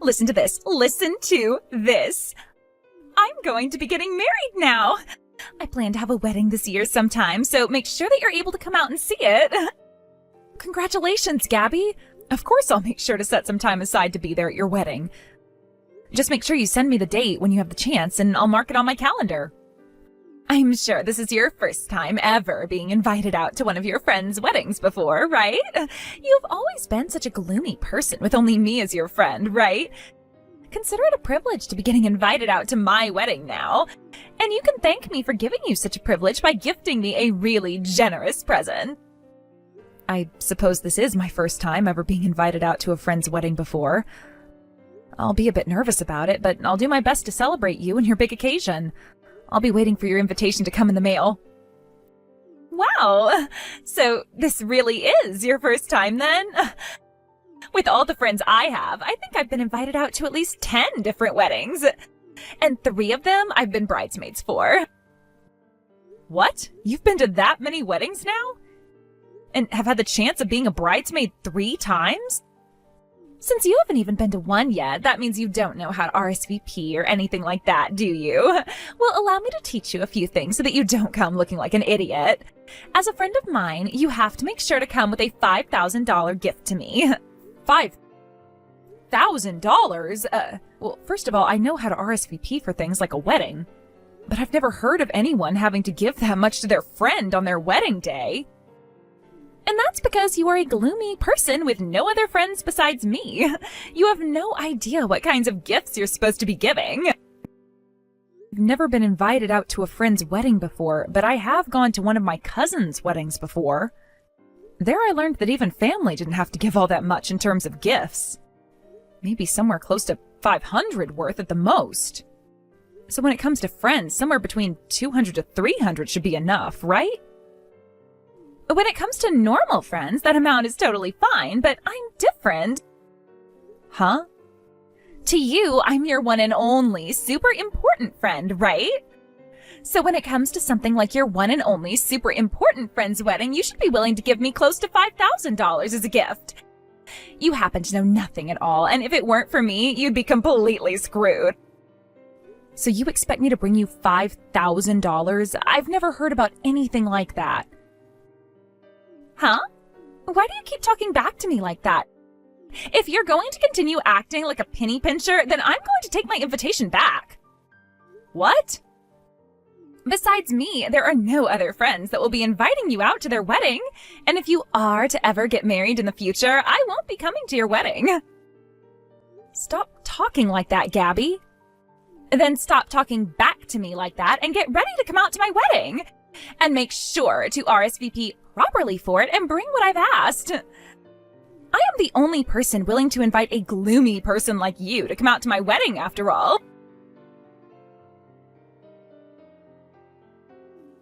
Listen to this. Listen to this. I'm going to be getting married now. I plan to have a wedding this year sometime, so make sure that you're able to come out and see it. Congratulations, Gabby. Of course I'll make sure to set some time aside to be there at your wedding. Just make sure you send me the date when you have the chance, and I'll mark it on my calendar. I'm sure this is your first time ever being invited out to one of your friends' weddings before, right? You've always been such a gloomy person with only me as your friend, right? Consider it a privilege to be getting invited out to my wedding now. And you can thank me for giving you such a privilege by gifting me a really generous present. I suppose this is my first time ever being invited out to a friend's wedding before. I'll be a bit nervous about it, but I'll do my best to celebrate you and your big occasion. I'll be waiting for your invitation to come in the mail. Wow! So this really is your first time then? With all the friends I have, I think I've been invited out to at least 10 different weddings. And 3 of them I've been bridesmaids for. What? You've been to that many weddings now? And have had the chance of being a bridesmaid 3 times? Since you haven't even been to one yet, that means you don't know how to RSVP or anything like that, do you? Well, allow me to teach you a few things so that you don't come looking like an idiot. As a friend of mine, you have to make sure to come with a $5,000 gift to me. $5,000? Well, first of all, I know how to RSVP for things like a wedding, but I've never heard of anyone having to give that much to their friend on their wedding day. And that's because you are a gloomy person with no other friends besides me. You have no idea what kinds of gifts you're supposed to be giving. I've never been invited out to a friend's wedding before, but I have gone to one of my cousin's weddings before. There I learned that even family didn't have to give all that much in terms of gifts. Maybe somewhere close to 500 worth at the most. So when it comes to friends, somewhere between 200 to 300 should be enough, right? When it comes to normal friends, that amount is totally fine, but I'm different. Huh? To you, I'm your one and only super important friend, right? So when it comes to something like your one and only super important friend's wedding, you should be willing to give me close to $5,000 as a gift. You happen to know nothing at all, and if it weren't for me, you'd be completely screwed. So you expect me to bring you $5,000? I've never heard about anything like that. Huh? Why do you keep talking back to me like that? If you're going to continue acting like a penny pincher, then I'm going to take my invitation back. What? Besides me, there are no other friends that will be inviting you out to their wedding. And if you are to ever get married in the future, I won't be coming to your wedding. Stop talking like that, Gabby. Then stop talking back to me like that and get ready to come out to my wedding. And make sure to RSVP properly for it and bring what I've asked. I am the only person willing to invite a gloomy person like you to come out to my wedding, after all.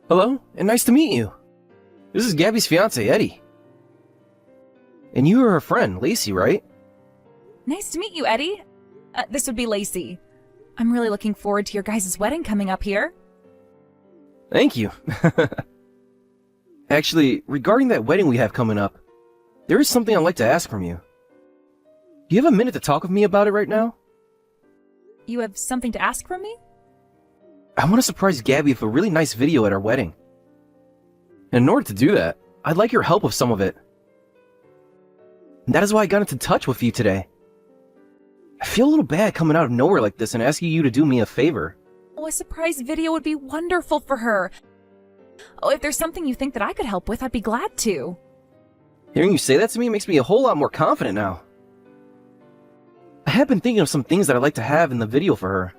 Hello, and nice to meet you. This is Gabby's fiance, Eddie. And you are her friend, Lacey, right? Nice to meet you, Eddie. This would be Lacey. I'm really looking forward to your guys' wedding coming up here. Thank you. Actually, regarding that wedding we have coming up, there is something I'd like to ask from you. Do you have a minute to talk with me about it right now? You have something to ask from me? I want to surprise Gabby with a really nice video at our wedding. And in order to do that, I'd like your help with some of it. And that is why I got into touch with you today. I feel a little bad coming out of nowhere like this and asking you to do me a favor. Oh, a surprise video would be wonderful for her. Oh, if there's something you think that I could help with, I'd be glad to. Hearing you say that to me makes me a whole lot more confident now. I have been thinking of some things that I'd like to have in the video for her.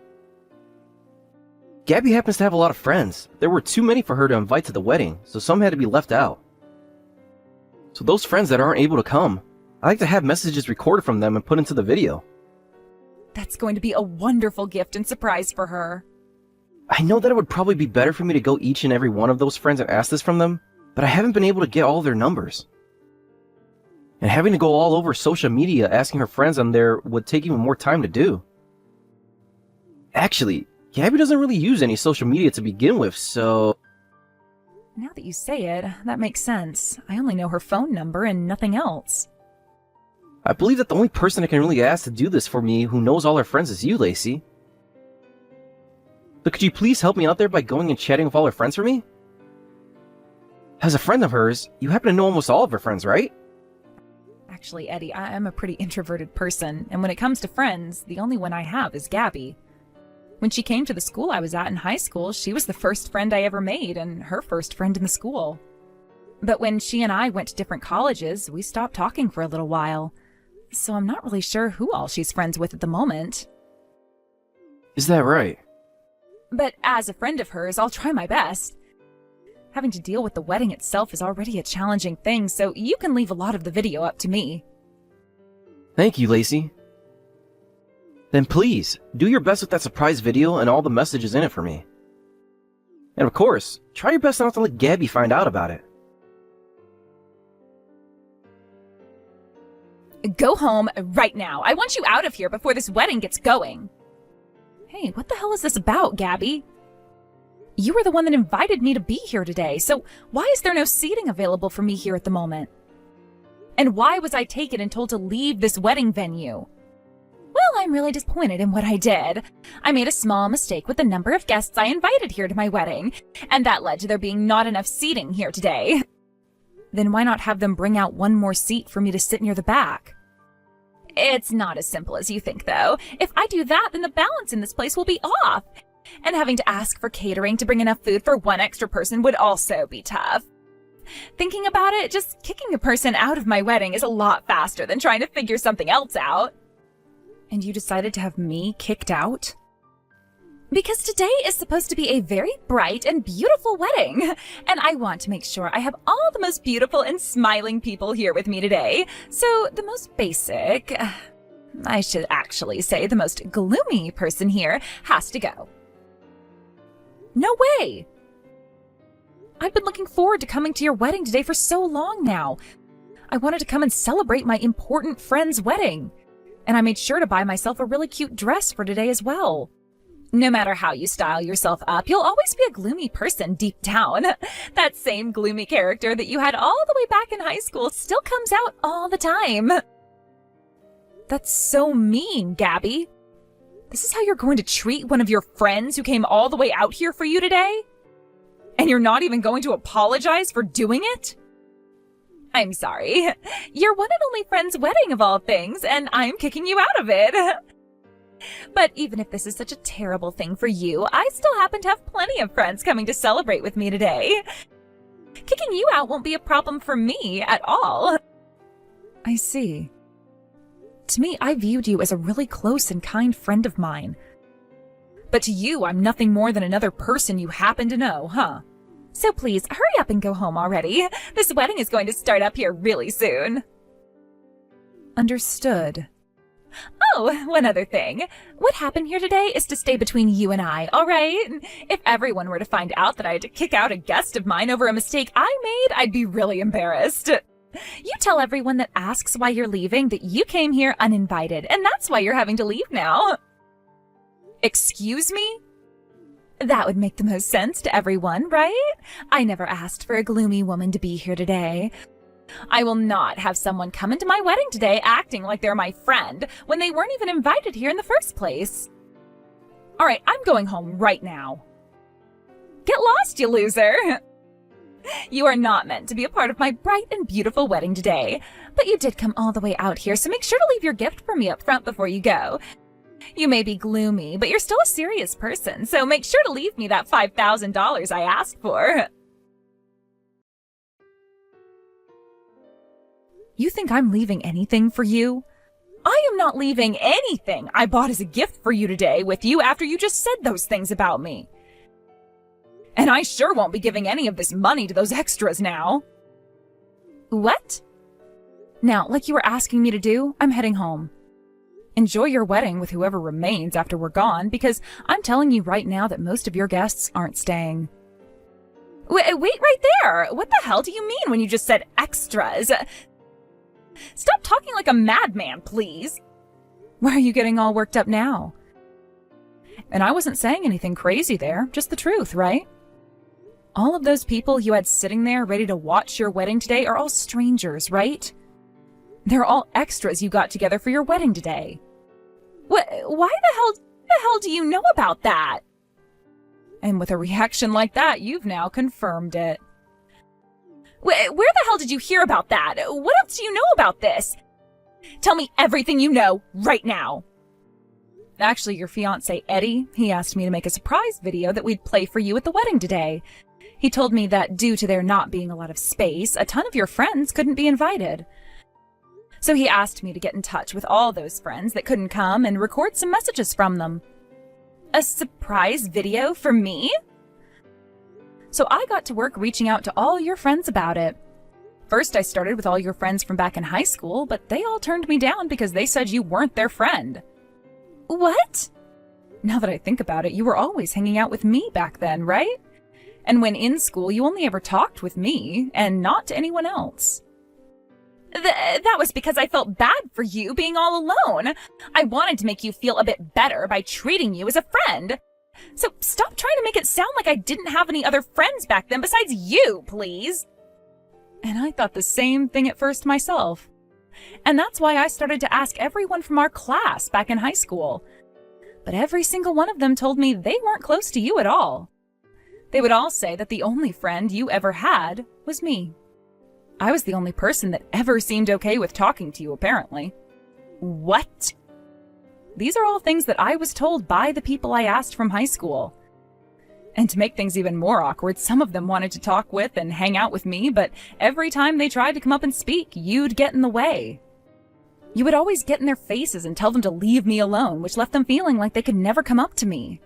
Gabby happens to have a lot of friends. There were too many for her to invite to the wedding, so some had to be left out. So those friends that aren't able to come, I like to have messages recorded from them and put into the video. That's going to be a wonderful gift and surprise for her. I know that it would probably be better for me to go each and every one of those friends and ask this from them, but I haven't been able to get all their numbers. And having to go all over social media asking her friends on there would take even more time to do. Actually, Gabby doesn't really use any social media to begin with, so... Now that you say it, that makes sense. I only know her phone number and nothing else. I believe that the only person I can really ask to do this for me who knows all our friends is you, Lacey. So could you please help me out there by going and chatting with all her friends for me? As a friend of hers, you happen to know almost all of her friends, right? Actually, Eddie, I am a pretty introverted person, and when it comes to friends, the only one I have is Gabby. When she came to the school I was at in high school, she was the first friend I ever made and her first friend in the school. But when she and I went to different colleges, we stopped talking for a little while. So I'm not really sure who all she's friends with at the moment. Is that right? But as a friend of hers, I'll try my best. Having to deal with the wedding itself is already a challenging thing, so you can leave a lot of the video up to me. Thank you, Lacey. Then please, do your best with that surprise video and all the messages in it for me. And of course, try your best not to let Gabby find out about it. Go home right now. I want you out of here before this wedding gets going. Hey, what the hell is this about, Gabby? You were the one that invited me to be here today, so why is there no seating available for me here at the moment? And why was I taken and told to leave this wedding venue? Well, I'm really disappointed in what I did. I made a small mistake with the number of guests I invited here to my wedding, and that led to there being not enough seating here today. Then why not have them bring out one more seat for me to sit near the back? It's not as simple as you think, though. If I do that, then the balance in this place will be off. And having to ask for catering to bring enough food for one extra person would also be tough. Thinking about it, just kicking a person out of my wedding is a lot faster than trying to figure something else out. And you decided to have me kicked out? Because today is supposed to be a very bright and beautiful wedding, and I want to make sure I have all the most beautiful and smiling people here with me today. So the most basic, I should actually say the most gloomy person here has to go. No way! I've been looking forward to coming to your wedding today for so long now. I wanted to come and celebrate my important friend's wedding, and I made sure to buy myself a really cute dress for today as well. No matter how you style yourself up, you'll always be a gloomy person deep down. That same gloomy character that you had all the way back in high school still comes out all the time. That's so mean, Gabby. This is how you're going to treat one of your friends who came all the way out here for you today? And you're not even going to apologize for doing it? I'm sorry. Your one and only friend's wedding of all things, and I'm kicking you out of it. But even if this is such a terrible thing for you, I still happen to have plenty of friends coming to celebrate with me today. Kicking you out won't be a problem for me at all. I see. To me, I viewed you as a really close and kind friend of mine. But to you, I'm nothing more than another person you happen to know, huh? So please, hurry up and go home already. This wedding is going to start up here really soon. Understood. Oh, one other thing. What happened here today is to stay between you and I, all right? If everyone were to find out that I had to kick out a guest of mine over a mistake I made, I'd be really embarrassed. You tell everyone that asks why you're leaving that you came here uninvited, and that's why you're having to leave now. Excuse me? That would make the most sense to everyone, right? I never asked for a gloomy woman to be here today. I will not have someone come into my wedding today acting like they're my friend when they weren't even invited here in the first place. All right, I'm going home right now. Get lost, you loser! You are not meant to be a part of my bright and beautiful wedding today, but you did come all the way out here, so make sure to leave your gift for me up front before you go. You may be gloomy, but you're still a serious person, so make sure to leave me that $5,000 I asked for. You think I'm leaving anything for you? I am not leaving anything I bought as a gift for you today with you after you just said those things about me. And I sure won't be giving any of this money to those extras now. What? Now, like you were asking me to do, I'm heading home. Enjoy your wedding with whoever remains after we're gone, because I'm telling you right now that most of your guests aren't staying. Wait right there! What the hell do you mean when you just said extras? Stop talking like a madman, please. Why are you getting all worked up now? And I wasn't saying anything crazy there, just the truth, right? All of those people you had sitting there ready to watch your wedding today are all strangers, right? They're all extras you got together for your wedding today. Why the hell do you know about that? And with a reaction like that, you've now confirmed it. Where the hell did you hear about that? What else do you know about this? Tell me everything you know right now. Actually, your fiancé, Eddie, he asked me to make a surprise video that we'd play for you at the wedding today. He told me that due to there not being a lot of space, a ton of your friends couldn't be invited. So he asked me to get in touch with all those friends that couldn't come and record some messages from them. A surprise video for me? So I got to work reaching out to all your friends about it. First, I started with all your friends from back in high school, but they all turned me down because they said you weren't their friend. What? Now that I think about it, you were always hanging out with me back then, right? And when in school, you only ever talked with me and not to anyone else. That was because I felt bad for you being all alone. I wanted to make you feel a bit better by treating you as a friend. So stop trying to make it sound like I didn't have any other friends back then besides you, please. And I thought the same thing at first myself. And that's why I started to ask everyone from our class back in high school. But every single one of them told me they weren't close to you at all. They would all say that the only friend you ever had was me. I was the only person that ever seemed okay with talking to you, apparently. What? These are all things that I was told by the people I asked from high school. And to make things even more awkward, some of them wanted to talk with and hang out with me, but every time they tried to come up and speak, you'd get in the way. You would always get in their faces and tell them to leave me alone, which left them feeling like they could never come up to me.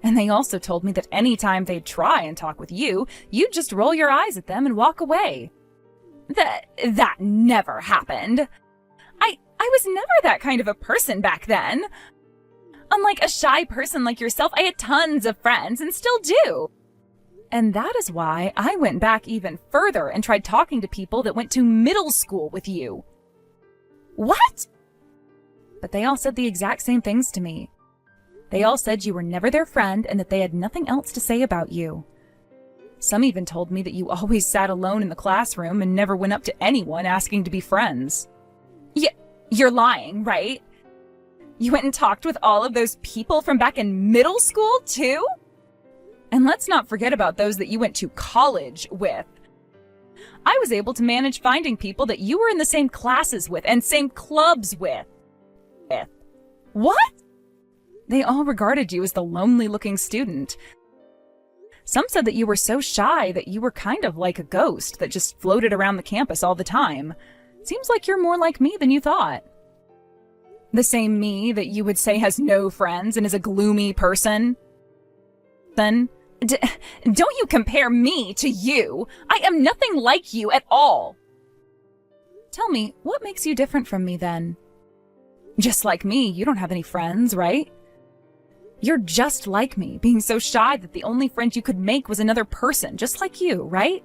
And they also told me that any time they'd try and talk with you, you'd just roll your eyes at them and walk away. That never happened. I was never that kind of a person back then. Unlike a shy person like yourself, I had tons of friends and still do. And that is why I went back even further and tried talking to people that went to middle school with you. What? But they all said the exact same things to me. They all said you were never their friend and that they had nothing else to say about you. Some even told me that you always sat alone in the classroom and never went up to anyone asking to be friends. You're lying, right? You went and talked with all of those people from back in middle school, too? And let's not forget about those that you went to college with. I was able to manage finding people that you were in the same classes with and same clubs with. What? They all regarded you as the lonely-looking student. Some said that you were so shy that you were kind of like a ghost that just floated around the campus all the time. Seems like you're more like me than you thought. The same me that you would say has no friends and is a gloomy person. Then, don't you compare me to you. I am nothing like you at all. Tell me, what makes you different from me then? Just like me, you don't have any friends, right? You're just like me, being so shy that the only friend you could make was another person, just like you, right?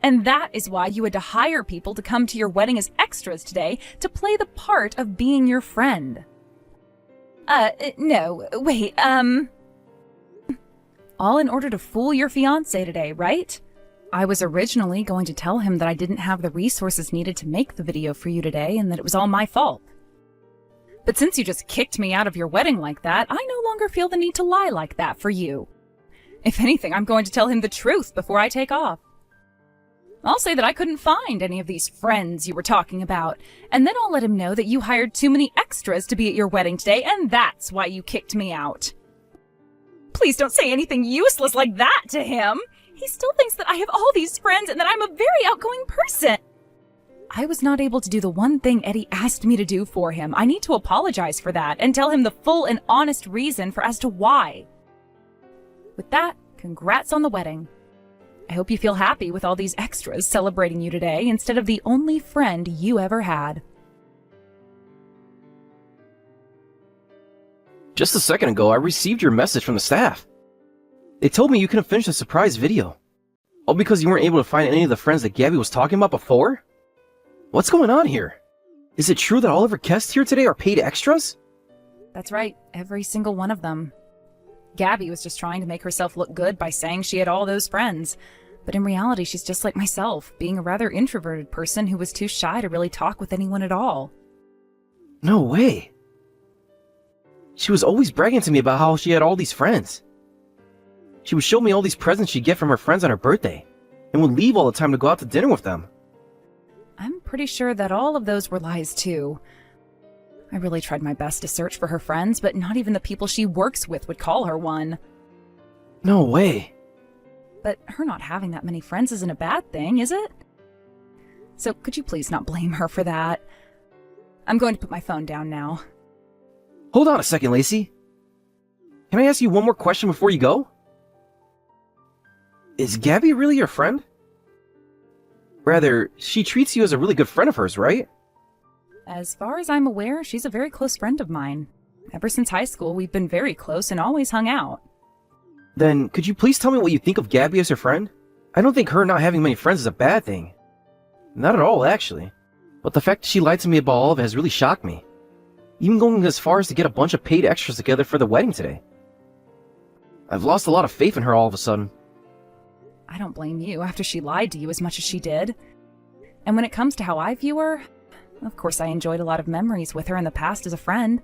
And that is why you had to hire people to come to your wedding as extras today to play the part of being your friend. No, wait, all in order to fool your fiancé today, right? I was originally going to tell him that I didn't have the resources needed to make the video for you today and that it was all my fault. But since you just kicked me out of your wedding like that, I no longer feel the need to lie like that for you. If anything, I'm going to tell him the truth before I take off. I'll say that I couldn't find any of these friends you were talking about, and then I'll let him know that you hired too many extras to be at your wedding today, and that's why you kicked me out. Please don't say anything useless like that to him. He still thinks that I have all these friends and that I'm a very outgoing person. I was not able to do the one thing Eddie asked me to do for him. I need to apologize for that and tell him the full and honest reason as to why. With that, congrats on the wedding. I hope you feel happy with all these extras celebrating you today instead of the only friend you ever had. Just a second ago, I received your message from the staff. They told me you couldn't finish the surprise video. All because you weren't able to find any of the friends that Gabby was talking about before? What's going on here? Is it true that all of her guests here today are paid extras? That's right, every single one of them. Gabby was just trying to make herself look good by saying she had all those friends. But in reality, she's just like myself, being a rather introverted person who was too shy to really talk with anyone at all. No way. She was always bragging to me about how she had all these friends. She would show me all these presents she'd get from her friends on her birthday, and would leave all the time to go out to dinner with them. I'm pretty sure that all of those were lies too. I really tried my best to search for her friends, but not even the people she works with would call her one. No way. But her not having that many friends isn't a bad thing, is it? So could you please not blame her for that? I'm going to put my phone down now. Hold on a second, Lacey. Can I ask you one more question before you go? Is Gabby really your friend? Rather, she treats you as a really good friend of hers, right? As far as I'm aware, she's a very close friend of mine. Ever since high school, we've been very close and always hung out. Then, could you please tell me what you think of Gabby as her friend? I don't think her not having many friends is a bad thing. Not at all, actually. But the fact that she lied to me about all of it has really shocked me. Even going as far as to get a bunch of paid extras together for the wedding today. I've lost a lot of faith in her all of a sudden. I don't blame you after she lied to you as much as she did. And when it comes to how I view her, of course I enjoyed a lot of memories with her in the past as a friend.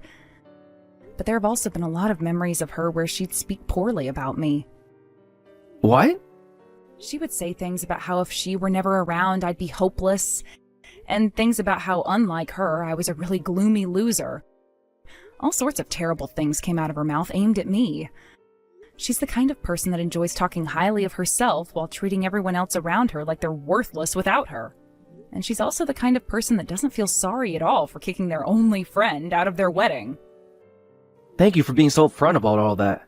But there have also been a lot of memories of her where she'd speak poorly about me. What? She would say things about how if she were never around, I'd be hopeless, and things about how, unlike her, I was a really gloomy loser. All sorts of terrible things came out of her mouth aimed at me. She's the kind of person that enjoys talking highly of herself while treating everyone else around her like they're worthless without her. And she's also the kind of person that doesn't feel sorry at all for kicking their only friend out of their wedding. Thank you for being so upfront about all that.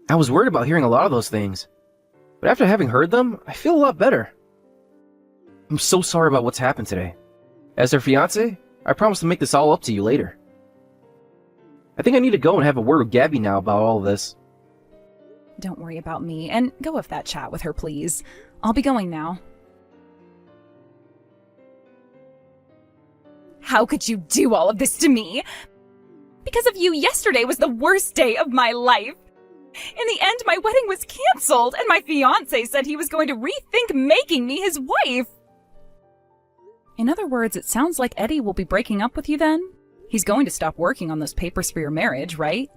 I was worried about hearing a lot of those things. But after having heard them, I feel a lot better. I'm so sorry about what's happened today. As her fiancé, I promise to make this all up to you later. I think I need to go and have a word with Gabby now about all of this. Don't worry about me, and go have that chat with her, please. I'll be going now. How could you do all of this to me? Because of you, yesterday was the worst day of my life. In the end, my wedding was canceled, and my fiancé said he was going to rethink making me his wife. In other words, it sounds like Eddie will be breaking up with you then? He's going to stop working on those papers for your marriage, right?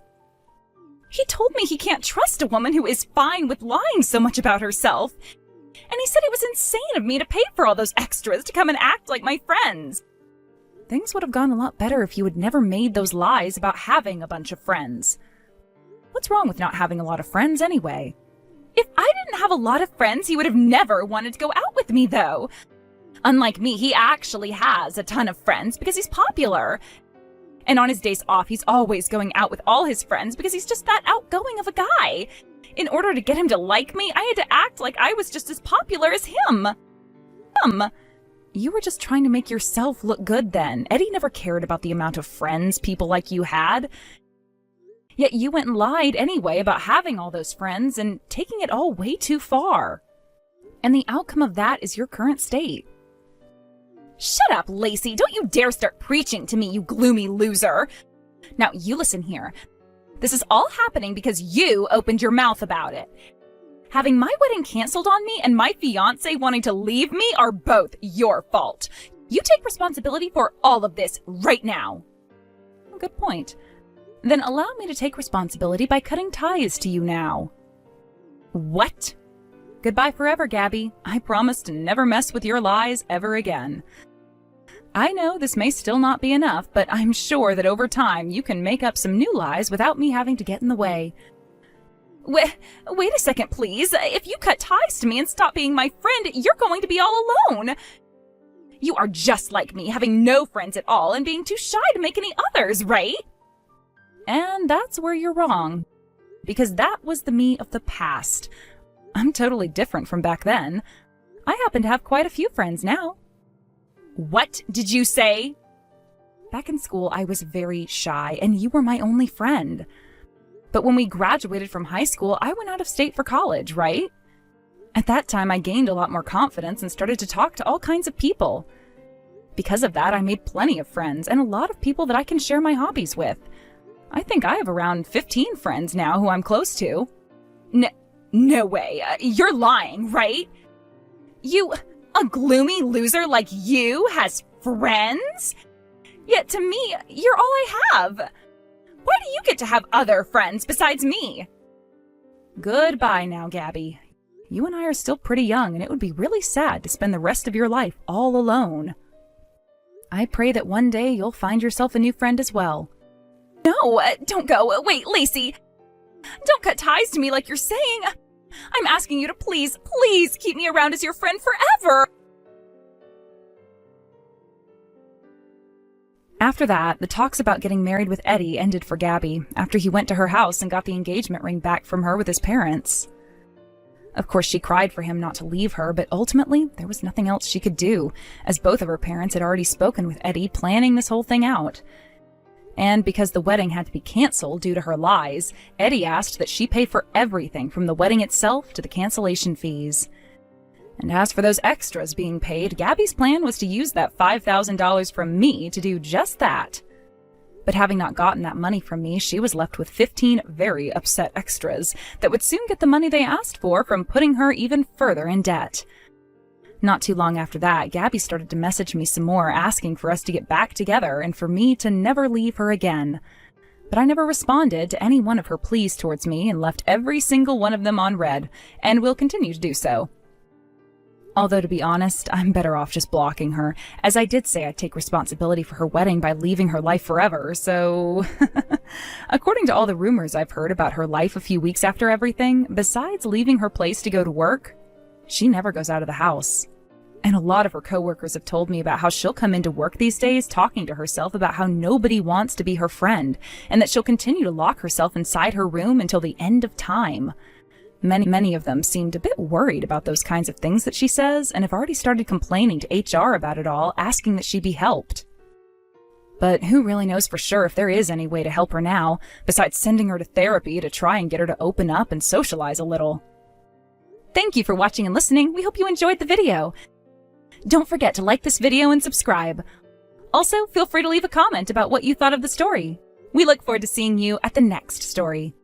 He told me he can't trust a woman who is fine with lying so much about herself. And he said it was insane of me to pay for all those extras to come and act like my friends. Things would have gone a lot better if you had never made those lies about having a bunch of friends. What's wrong with not having a lot of friends anyway? If I didn't have a lot of friends, he would have never wanted to go out with me, though. Unlike me, he actually has a ton of friends because he's popular. And on his days off, he's always going out with all his friends because he's just that outgoing of a guy. In order to get him to like me, I had to act like I was just as popular as him. You were just trying to make yourself look good then. Eddie never cared about the amount of friends people like you had. Yet you went and lied anyway about having all those friends and taking it all way too far. And the outcome of that is your current state. Shut up, Lacey. Don't you dare start preaching to me, you gloomy loser. Now, you listen here. This is all happening because you opened your mouth about it. Having my wedding canceled on me and my fiancé wanting to leave me are both your fault. You take responsibility for all of this right now. Good point. Then allow me to take responsibility by cutting ties to you now. What? Goodbye forever, Gabby. I promise to never mess with your lies ever again. I know this may still not be enough, but I'm sure that over time you can make up some new lies without me having to get in the way. Wait a second, please. If you cut ties to me and stop being my friend, you're going to be all alone. You are just like me, having no friends at all and being too shy to make any others, right? And that's where you're wrong, because that was the me of the past. I'm totally different from back then. I happen to have quite a few friends now. What did you say? Back in school, I was very shy, and you were my only friend. But when we graduated from high school, I went out of state for college, right? At that time, I gained a lot more confidence and started to talk to all kinds of people. Because of that, I made plenty of friends and a lot of people that I can share my hobbies with. I think I have around 15 friends now who I'm close to. No way. You're lying, right? A gloomy loser like you has friends? Yet to me, you're all I have. Why do you get to have other friends besides me? Goodbye now, Gabby. You and I are still pretty young, and it would be really sad to spend the rest of your life all alone. I pray that one day you'll find yourself a new friend as well. No, don't go. Wait, Lacey. Don't cut ties to me like you're saying. I'm asking you to please keep me around as your friend forever. After that, the talks about getting married with Eddie ended for Gabby after he went to her house and got the engagement ring back from her with his parents. Of course, she cried for him not to leave her, but ultimately, there was nothing else she could do, as both of her parents had already spoken with Eddie, planning this whole thing out. And because the wedding had to be canceled due to her lies, Eddie asked that she pay for everything from the wedding itself to the cancellation fees. And as for those extras being paid, Gabby's plan was to use that $5,000 from me to do just that. But having not gotten that money from me, she was left with 15 very upset extras that would soon get the money they asked for from putting her even further in debt. Not too long after that, Gabby started to message me some more, asking for us to get back together and for me to never leave her again. But I never responded to any one of her pleas towards me and left every single one of them on read, and will continue to do so. Although, to be honest, I'm better off just blocking her, as I did say I'd take responsibility for her wedding by leaving her life forever, so... According to all the rumors I've heard about her life a few weeks after everything, besides leaving her place to go to work, she never goes out of the house. And a lot of her coworkers have told me about how she'll come into work these days talking to herself about how nobody wants to be her friend, and that she'll continue to lock herself inside her room until the end of time. Many of them seemed a bit worried about those kinds of things that she says, and have already started complaining to HR about it all, asking that she be helped. But who really knows for sure if there is any way to help her now, besides sending her to therapy to try and get her to open up and socialize a little. Thank you for watching and listening. We hope you enjoyed the video. Don't forget to like this video and subscribe. Also, feel free to leave a comment about what you thought of the story. We look forward to seeing you at the next story.